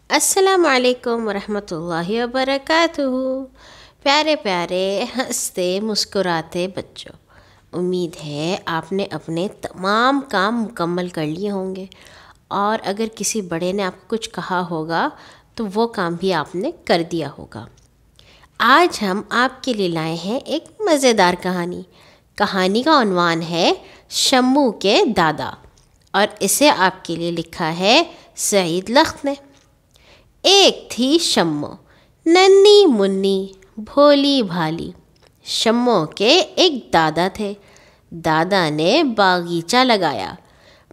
السلام علیکم ورحمۃ اللہ وبرکاتہ۔ پیارے پیارے ہنستے مسکراتے بچوں، امید ہے آپ نے اپنے تمام کام مکمل کر لیے ہوں گے، اور اگر کسی بڑے نے آپ کو کچھ کہا ہوگا تو وہ کام بھی آپ نے کر دیا ہوگا۔ آج ہم آپ کے لیے لائے ہیں ایک مزیدار کہانی۔ کہانی کا عنوان ہے شمو کے دادا، اور اسے آپ کے لیے لکھا ہے سعید لخت نے۔ ایک تھی شمو، ننھی منی بھولی بھالی۔ شمو کے ایک دادا تھے۔ دادا نے باغیچہ لگایا۔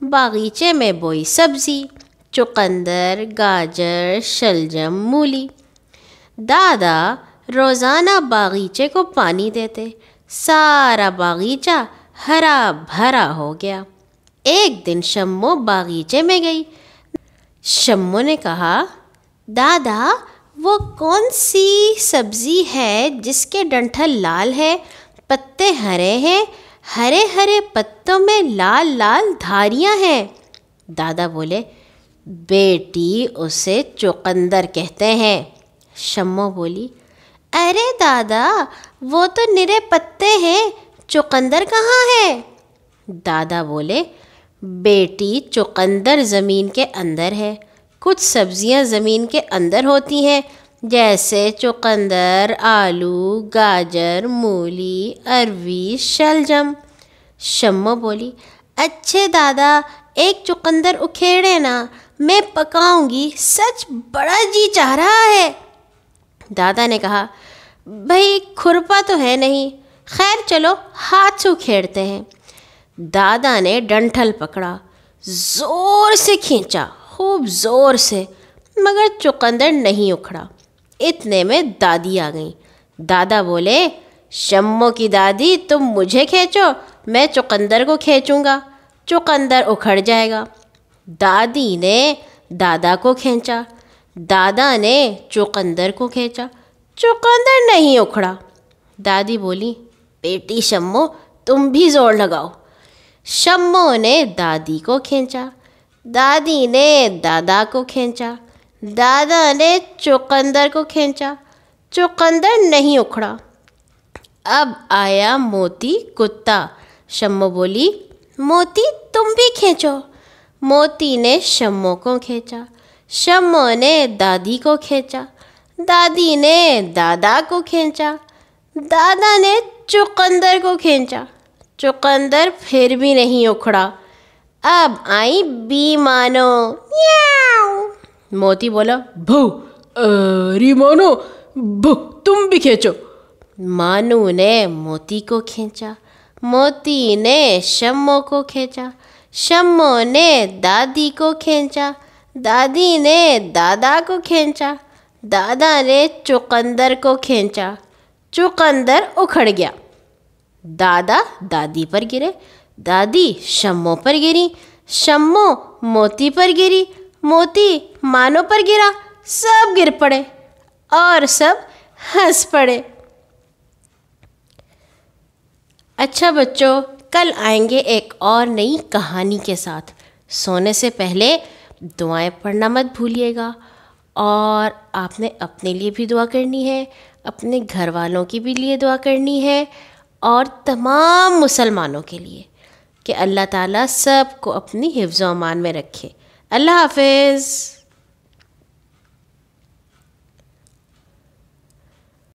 باغیچے میں بوئی سبزی، چقندر، گاجر، شلجم، مولی۔ دادا روزانہ باغیچے کو پانی دیتے، سارا باغیچہ ہرا بھرا ہو گیا۔ ایک دن شمو باغیچے میں گئی۔ شمو نے کہا، دادا وہ کون سی سبزی ہے جس کے ڈنٹھل لال ہے، پتے ہرے ہیں، ہرے ہرے پتوں میں لال لال دھاریاں ہیں؟ دادا بولے، بیٹی اسے چقندر کہتے ہیں۔ شمو بولی، ارے دادا وہ تو نرے پتے ہیں، چقندر کہاں ہے؟ دادا بولے، بیٹی چقندر زمین کے اندر ہے، کچھ سبزیاں زمین کے اندر ہوتی ہیں، جیسے چقندر، آلو، گاجر، مولی، اروی، شلجم۔ شمو بولی، اچھے دادا ایک چقندر اکھیڑے نا، میں پکاؤں گی، سچ بڑا جی چاہ رہا ہے۔ دادا نے کہا، بھئی کھرپا تو ہے نہیں، خیر چلو ہاتھ سے اکھیڑتے ہیں۔ دادا نے ڈنٹھل پکڑا، زور سے کھینچا، خوب زور سے، مگر چقندر نہیں اکھڑا۔ اتنے میں دادی آ گئیں۔ دادا بولے، شمو کی دادی تم مجھے کھینچو، میں چقندر کو کھینچوں گا، چقندر اکھڑ جائے گا۔ دادی نے دادا کو کھینچا، دادا نے چقندر کو کھینچا، چقندر نہیں اکھڑا۔ دادی بولی، بیٹی شمو تم بھی زور لگاؤ۔ شمو نے دادی کو کھینچا، دادی نے دادا کو کھینچا، دادا نے چقندر کو کھینچا، چقندر نہیں اکھڑا۔ اب آیا موتی کتا۔ شمو بولی، موتی تم بھی کھینچو۔ موتی نے شمو کو کھینچا، شمو نے دادی کو کھینچا، دادی نے دادا کو کھینچا، دادا نے چقندر کو کھینچا، چقندر پھر بھی نہیں اکھڑا۔ اب آئی بی مانو۔ موتی بولا، بھو، اری مانو، بھو تم بھی کھینچو۔ مانو نے موتی کو کھینچا، موتی نے شمو کو کھینچا، شمو نے دادی کو کھینچا، دادی نے دادا کو کھینچا، دادا نے چقندر کو کھینچا، چقندر اکھڑ گیا۔ دادا دادی پر گرے، دادی شمو پر گری، شمو موتی پر گری، موتی مانو پر گرا، سب گر پڑے اور سب ہنس پڑے۔ اچھا بچوں، کل آئیں گے ایک اور نئی کہانی کے ساتھ۔ سونے سے پہلے دعائیں پڑھنا مت بھولیے گا، اور آپ نے اپنے لیے بھی دعا کرنی ہے، اپنے گھر والوں کی بھی لیے دعا کرنی ہے، اور تمام مسلمانوں کے لیے، کہ اللہ تعالیٰ سب کو اپنی حفظ و امان میں رکھے۔ اللہ حافظ۔